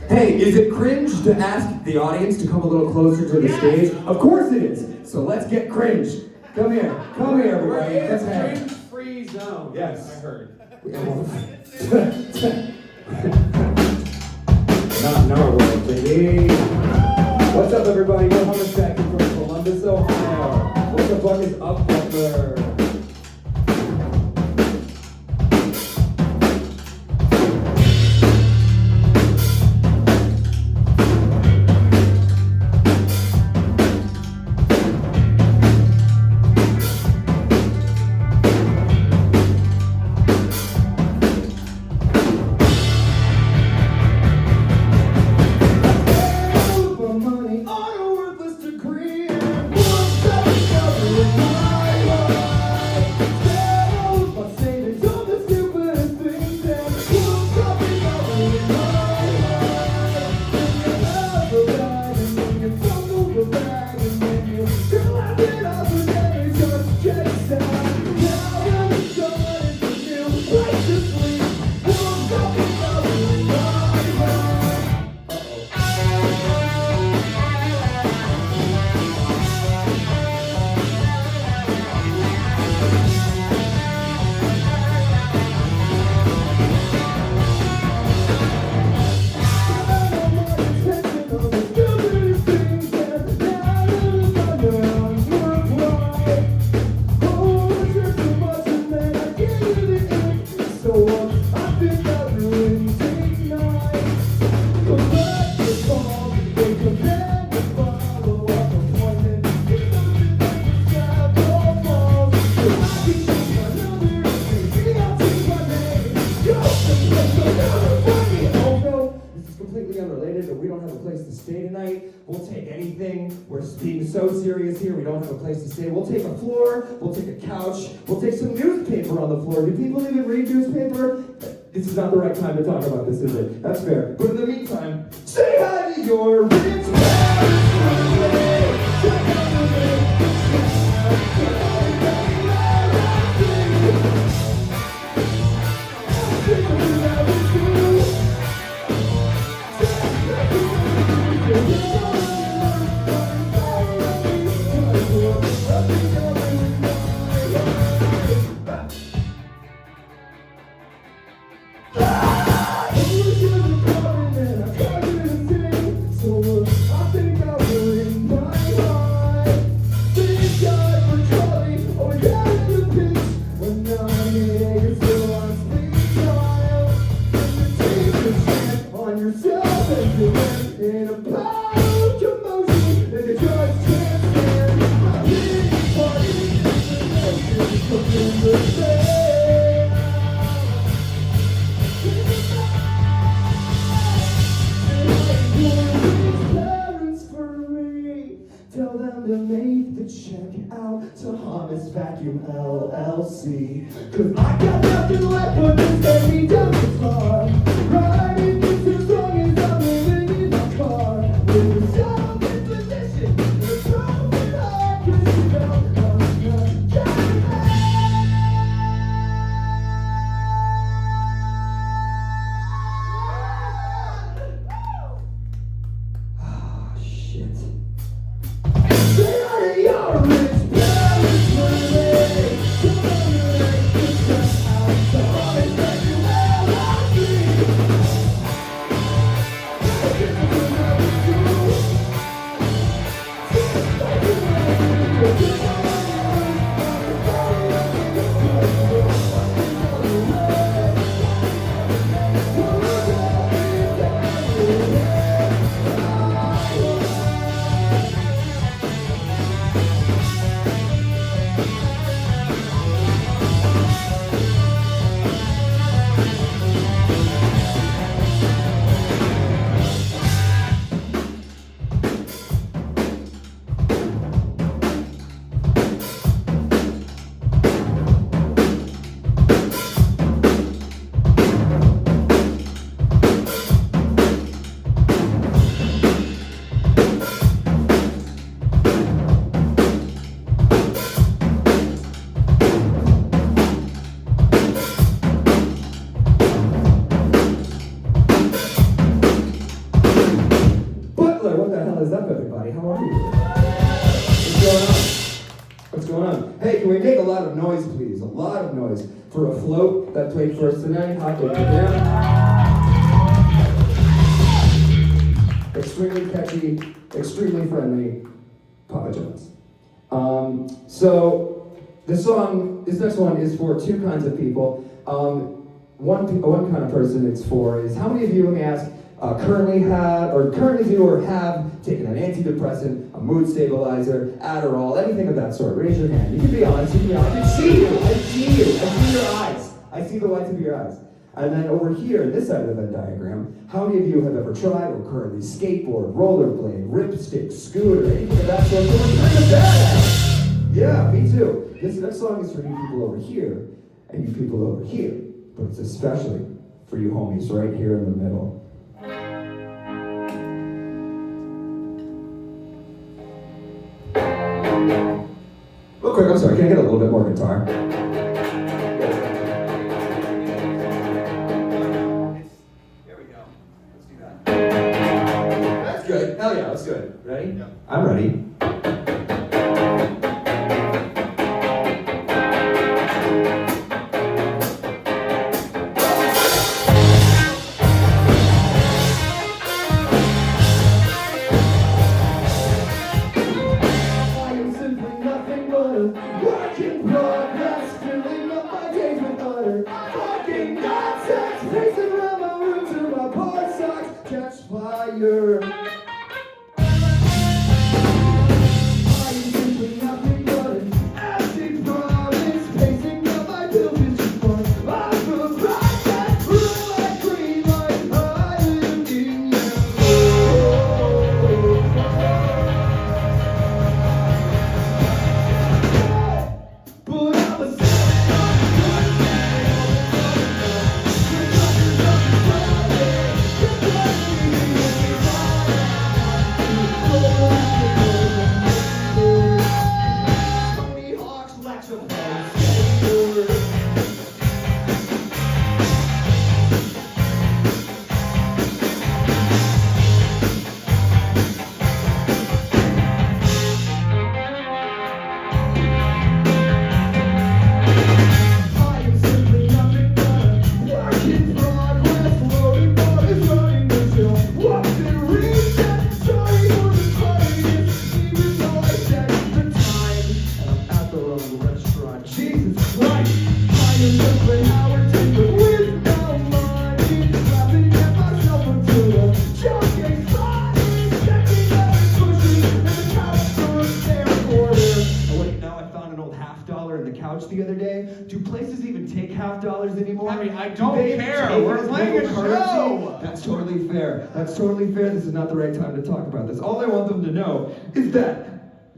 Hey, is it cringe to ask the audience to come a little closer to the stage? Of course it is. So let's get cringe. Come here, everybody. Let's have it. Cringe-free zone. Yes. I heard. Not in our world, baby. What's up, everybody? We're Hummus back in from Columbus, Ohio. What the fuck is up, Butler? We don't have a place to stay tonight. We'll take anything. We're being so serious here. We don't have a place to stay. We'll take a floor. We'll take a couch. We'll take some newspaper on the floor. Do people even read newspaper? This is not the right time to talk about this, is it? That's fair. But in the meantime, say hi to your rich Tell them to make the check out to Hummus Vacuum LLC. Cause I got nothing left but to take me down the car. Riding this as long as I'm living in my car. With a selfish position, with a broken heart, cause you know I'm not getting Ah, shit. Your rich parents were late. So I'm gonna get out. So I'm Can we make a lot of noise, please? A lot of noise for a float that played for us tonight. Hot dog down. Extremely catchy, extremely friendly, Papa John's. So this next one is for two kinds of people. One kind of person it's for is, how many of you, let me ask, currently do or have taken an antidepressant, a mood stabilizer, Adderall, anything of that sort? Raise your hand. You can be honest. I can see you. I see your eyes. I see the whites of your eyes. And then over here, this side of the Venn diagram, how many of you have ever tried or currently skateboard, rollerblade, ripstick, scooter, anything of that sort? So bring the bad. Yeah, me too. This next song is for you people over here and you people over here, but it's especially for you homies right here in the middle. Real quick, I'm sorry, can I get a little bit more guitar? Here we go. Let's do that. That's good. Hell yeah, that's good. Ready? Yeah. I'm ready. The other day. Do places even take $50 anymore? I mean, I don't care. We're playing a show. That's totally fair. That's totally fair. This is not the right time to talk about this. All I want them to know is that,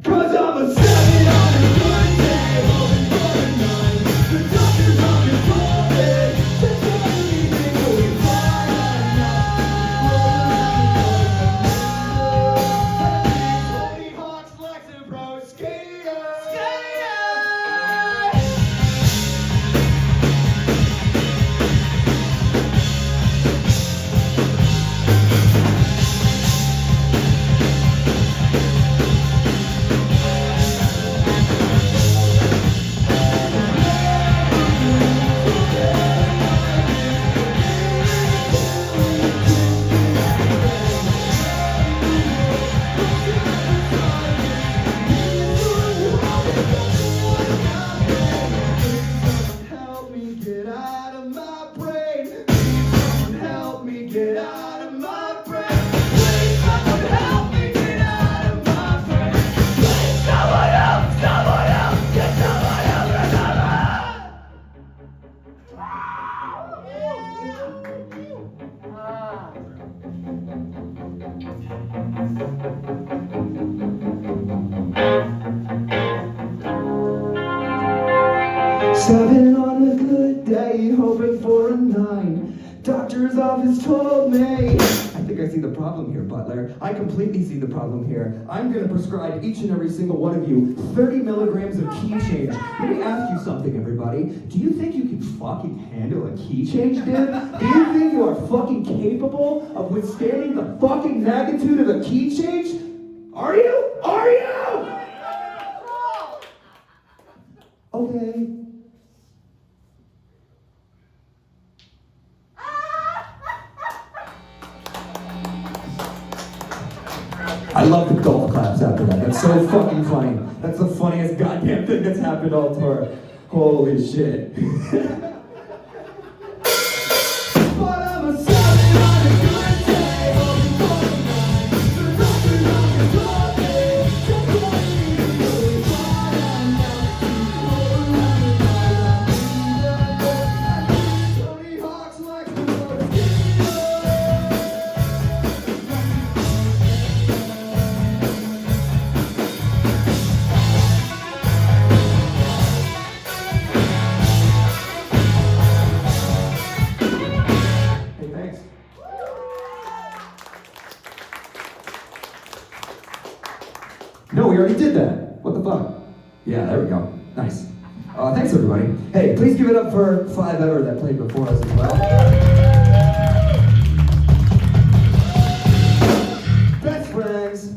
'cause I'm a 7 on a good day, hoping for a 9. The doctor's on his phone. Just anything will be fine. Tony Hawk's flexing pro skater. Seven on a good day, hoping for a 9. Doctor's office told me. I think I see the problem here, Butler. I completely see the problem here. I'm gonna prescribe each and every single one of you 30 milligrams of key change. Let me ask you something, everybody. Do you think you can fucking handle a key change, dude? Do you think you are fucking capable of withstanding the fucking magnitude of a key change? Are you? Are you? Okay. I love the golf claps after that. That's so fucking funny. That's the funniest goddamn thing that's happened all tour. Holy shit. But I'm a savage on a good day. Tony Hawk's like the No, we already did that. What the fuck? Yeah, there we go. Nice. Thanks, everybody. Hey, please give it up for 5 that played before us as well. Best friends.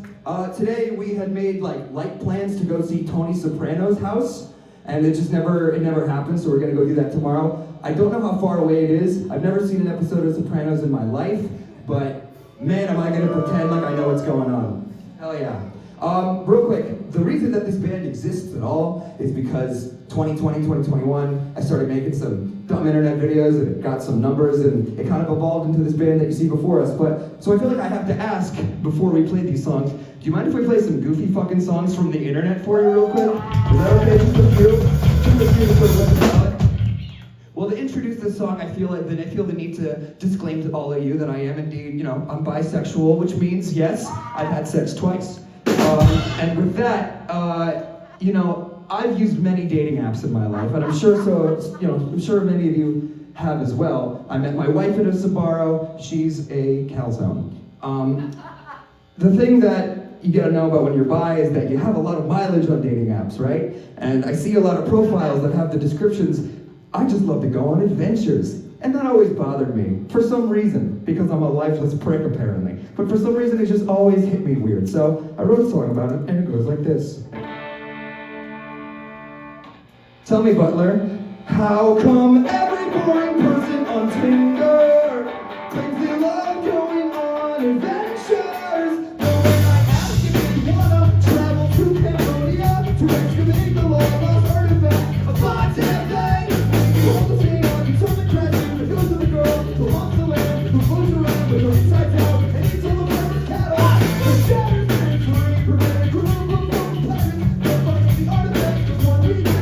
Today we had made light plans to go see Tony Soprano's house, and it never happened. So we're gonna go do that tomorrow. I don't know how far away it is. I've never seen an episode of Sopranos in my life, but man, am I gonna pretend like I know what's going on. Hell yeah. Real quick, the reason that this band exists at all is because 2020, 2021, I started making some dumb internet videos and it got some numbers and it kind of evolved into this band that you see before us. So I feel like I have to ask before we play these songs, do you mind if we play some goofy fucking songs from the internet for you real quick? Is that okay? Just a few? Just a few to put it on the ballot. Well, to introduce this song, I feel the need to disclaim to all of you that I am indeed, I'm bisexual, which means, yes, I've had sex twice. And with that, I've used many dating apps in my life, and I'm sure many of you have as well. I met my wife at a Sbarro. She's a calzone. The thing that you gotta know about when you're bi is that you have a lot of mileage on dating apps, right? And I see a lot of profiles that have the descriptions, I just love to go on adventures. And that always bothered me, for some reason, because I'm a lifeless prick apparently. But for some reason it just always hit me weird. So I wrote a song about it, and it goes like this. Tell me, Butler, how come every boring person on Tinder claims they love going on adventures? But when I ask if they wanna travel to Cambodia to excavate the long-lost artifact of Bontemps, you hold the thing on, you turn the crescent, it goes to the girl who haunts the land, who floats around with her insides out, and eats all the pirate's cattle. The shattered century, prevented group of broken pirates, but fucking the artifacts is what we do.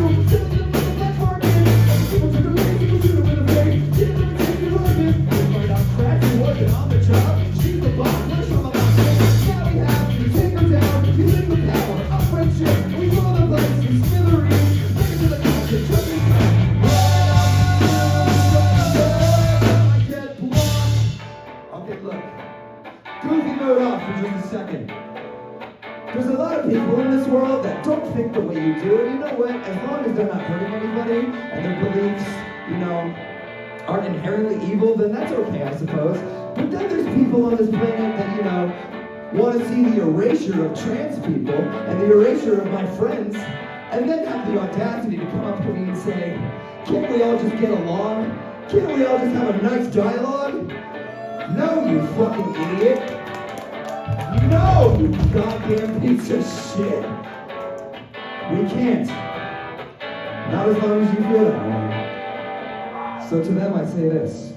There's a lot of people in this world that don't think the way you do, and you know what? As long as they're not hurting anybody, and their beliefs, aren't inherently evil, then that's okay, I suppose. But then there's people on this planet that, want to see the erasure of trans people, and the erasure of my friends, and then have the audacity to come up to me and say, can't we all just get along? Can't we all just have a nice dialogue? No, you fucking idiot. No, you goddamn piece of shit. We can't. Not as long as you feel that way. So to them I say this.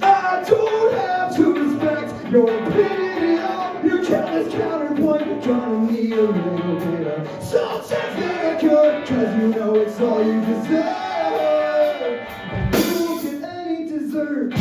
I don't have to respect your opinion at all. Your countless counterpoint, trying to need a little bit of salt and vinegar, cause you know it's all you deserve. And you won't get any dessert.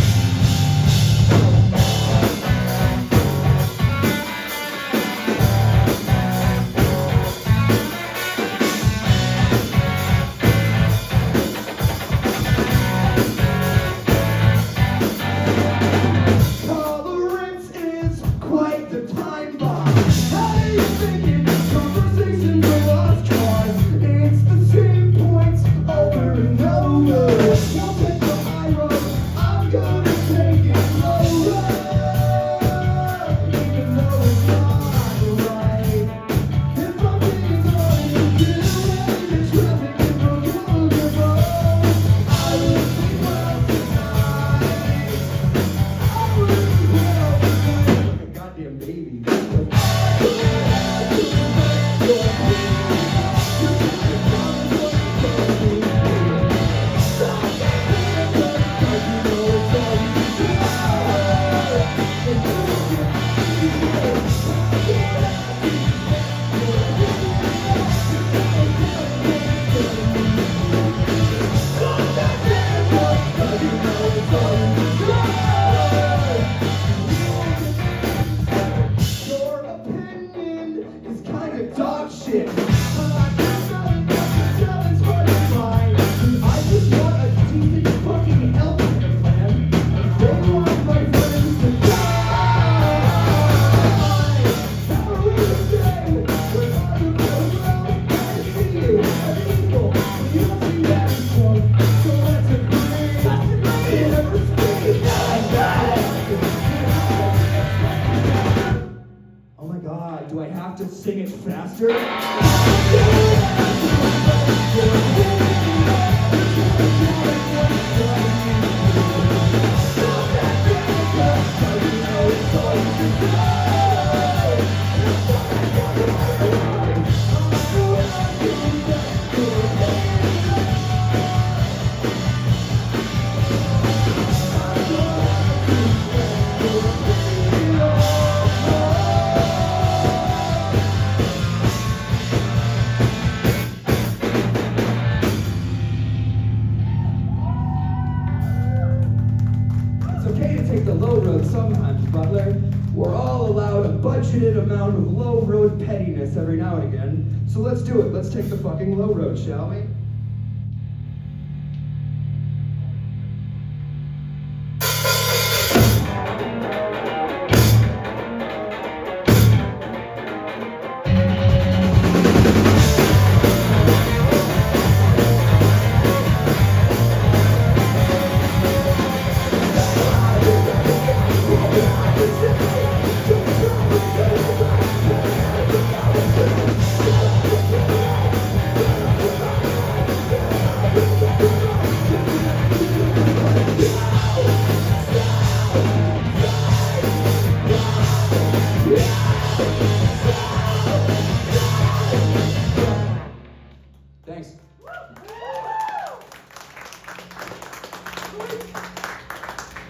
Conversations are lost cause it's the same points have to sing it faster? The low road sometimes, Butler. We're all allowed a budgeted amount of low road pettiness every now and again. So let's do it. Let's take the fucking low road, shall we? Thanks.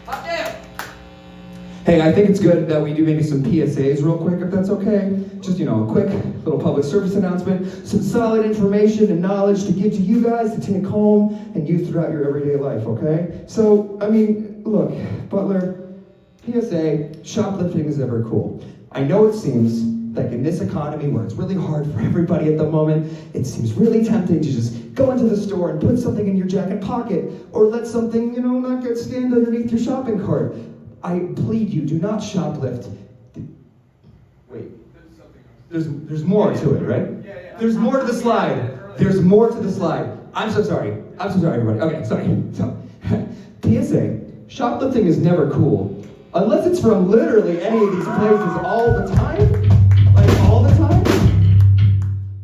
Hot damn. Hey, I think it's good that we do maybe some PSAs real quick, if that's okay. Just, a quick little public service announcement. Some solid information and knowledge to give to you guys to take home and use throughout your everyday life, okay? So, look, Butler, PSA, shoplifting is never cool. I know it seems like in this economy where it's really hard for everybody at the moment, it seems really tempting to just go into the store and put something in your jacket pocket or let something, not get scanned underneath your shopping cart. I plead you, do not shoplift. Wait, there's more to it, right? Yeah. There's more to the slide. There's more to the slide. I'm so sorry, everybody. Okay, sorry. So, PSA, shoplifting is never cool. Unless it's from literally any of these places all the time. Like all the time?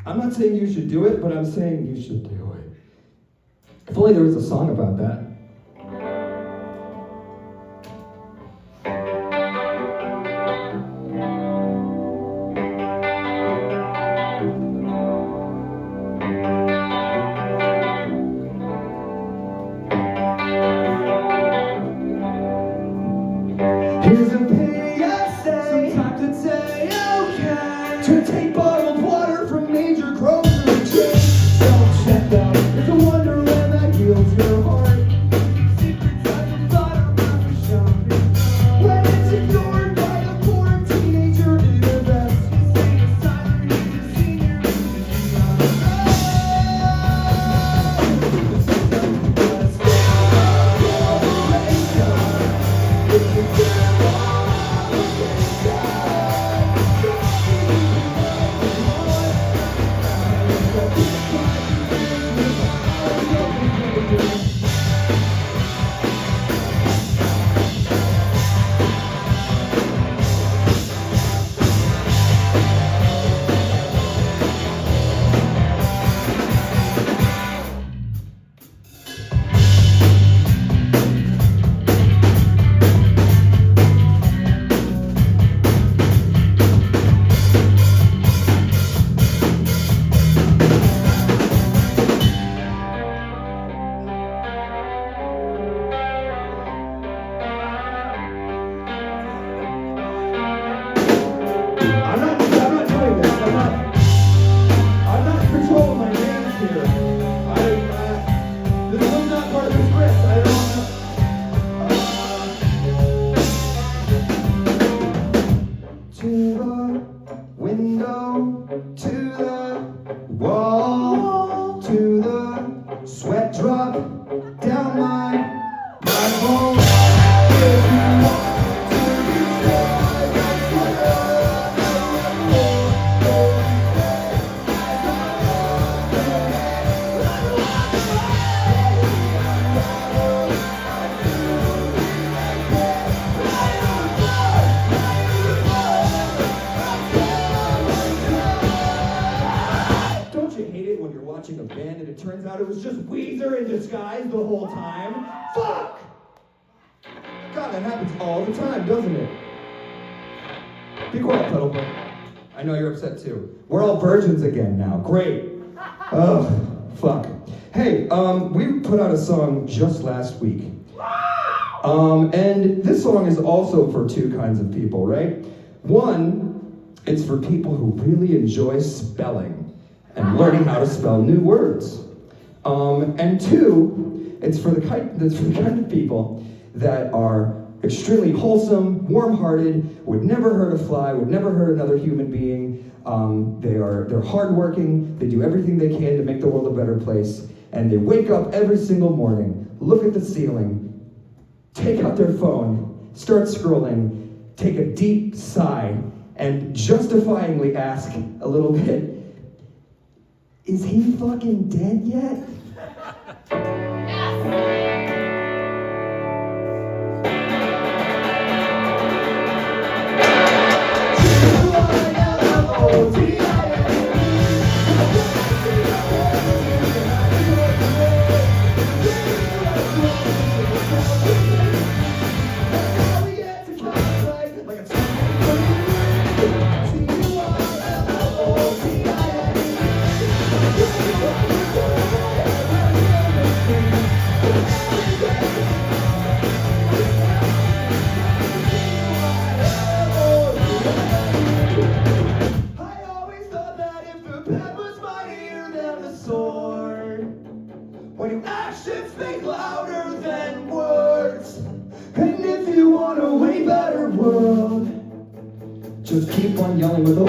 I'm not saying you should do it, but I'm saying you should do it. If only there was a song about that. Here's a PSA. Sometimes it's A-okay to take bottled water from major grocery chains. Don't check out. It's a wonderland that heals your heart. Secrets at the bottom of the shopping. When it's ignored by the poor teenager in the best. Say the siren is a senior in the it was just Weezer in disguise the whole time. Fuck! God, that happens all the time, doesn't it? Be quiet, Pedal Boy. I know you're upset too. We're all virgins again now. Great. Oh, fuck. Hey, we put out a song just last week. And this song is also for two kinds of people, right? One, it's for people who really enjoy spelling and learning how to spell new words. And two, it's for the kind of people that are extremely wholesome, warm-hearted, would never hurt a fly, would never hurt another human being. They're hardworking, they do everything they can to make the world a better place, and they wake up every single morning, look at the ceiling, take out their phone, start scrolling, take a deep sigh, and justifyingly ask a little bit, is he fucking dead yet? When your actions speak louder than words, and if you want a way better world, just keep on yelling with a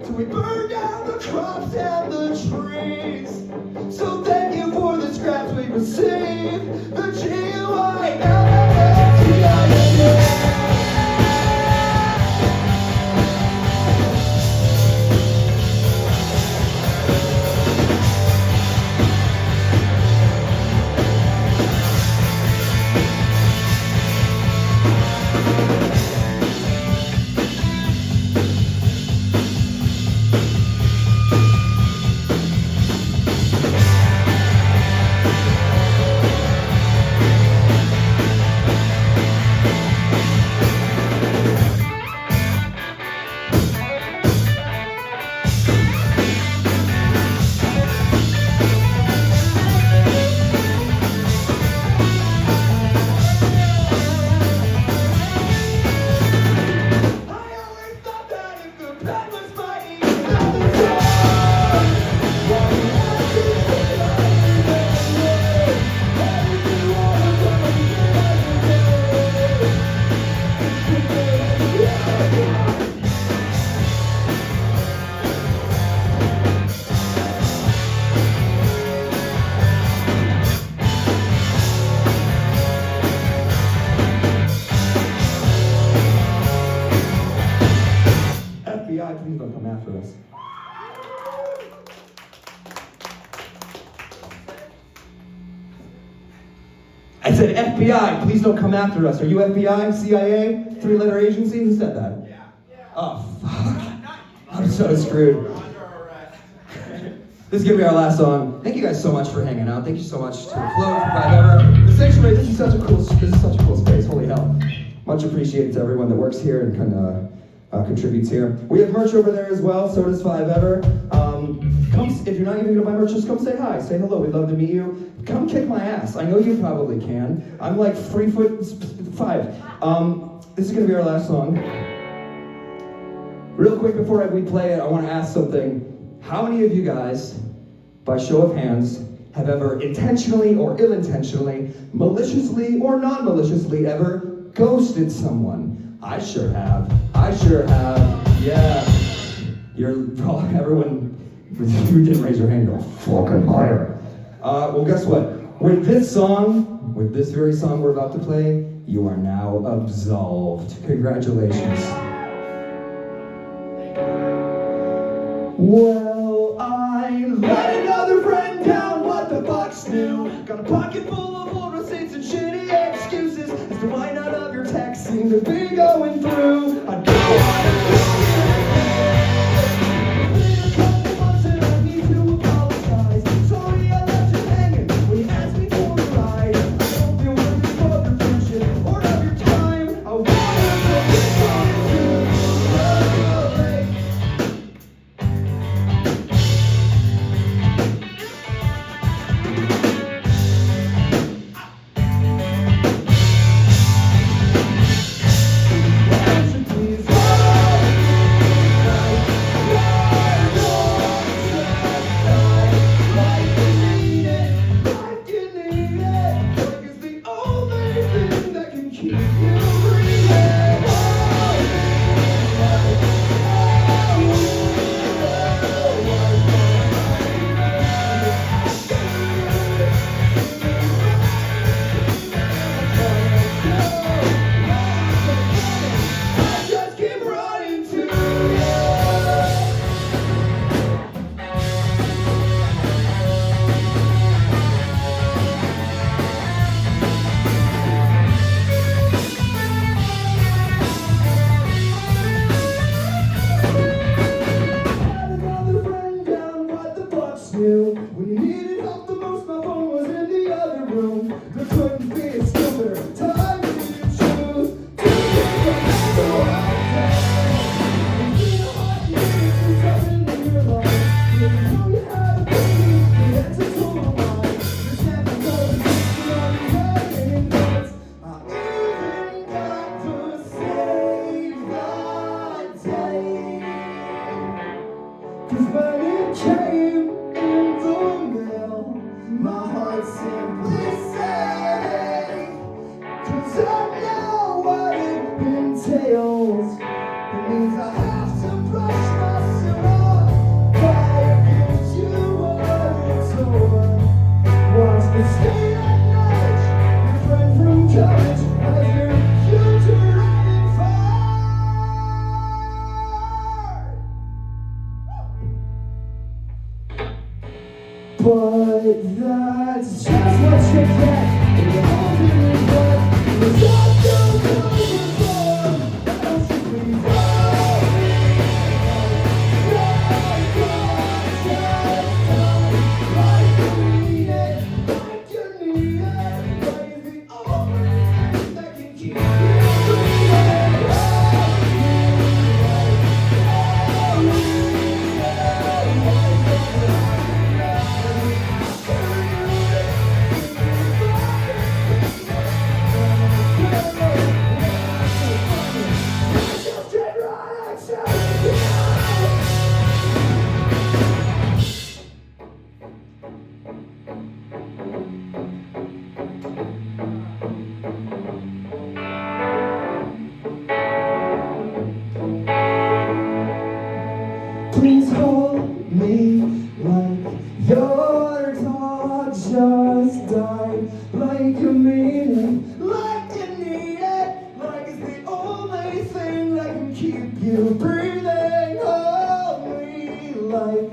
so we burn down the crops and the trees. So thank you for the scraps we received. The G-U-I-L-L-S-T-I-N-A. FBI, please don't come after us. I said FBI, please don't come after us. Are you FBI, CIA, three-letter agency? Who said that? Yeah. Oh, fuck. I'm so screwed. This is gonna be our last song. Thank you guys so much for hanging out. Thank you so much to the Float for Five Ever. The Sanctuary, this is such a cool space. Holy hell. Much appreciated to everyone that works here and contributes here. We have merch over there as well, so does Five Ever. If you're not even gonna buy merch, just come say hi, say hello, we'd love to meet you. Come kick my ass, I know you probably can. I'm like 3'5". This is gonna be our last song. Real quick before we play it, I wanna ask something. How many of you guys, by show of hands, have ever intentionally or ill-intentionally, maliciously or non-maliciously ever ghosted someone? I sure have. Yeah. Everyone who didn't raise your hand, you're fucking liar. Well, guess what? With this very song we're about to play, you are now absolved. Congratulations. Well, I let another friend down, what the fuck's new? Got a pocket full of old receipts and shitty excuses as to why none of your texts seem to be going through. I don't want to do it. It's been a couple months and I need to apologize. Sorry I left you hanging when you asked me for a ride. I don't feel worthy of your friendship or of your time. I want to make this one too. When you needed help the most, my phone was in the other room. There couldn't be a stupider time to choose. To remember what I said. It's been a hot minute since I've been in your life. Didn't know you had a baby, the answer to my mind. Your snapping calls, you're on your wedding notes. I even got to save the day. 'Cause when it came my heart simply sang, 'cause I know what it entails. It means I have to brush myself off by against you what it's over. Watch me stay at night, your friend from college has your future running far. But that's just what you get when you're holding your breath. Cause I don't know before, else you please hold me. Like you need it, like you need it. Like it's the only thing that can keep you breathing. Please hold me like your dog just died. Like you mean it, like you need it. Like it's the only thing that can keep you breathing. Hold me like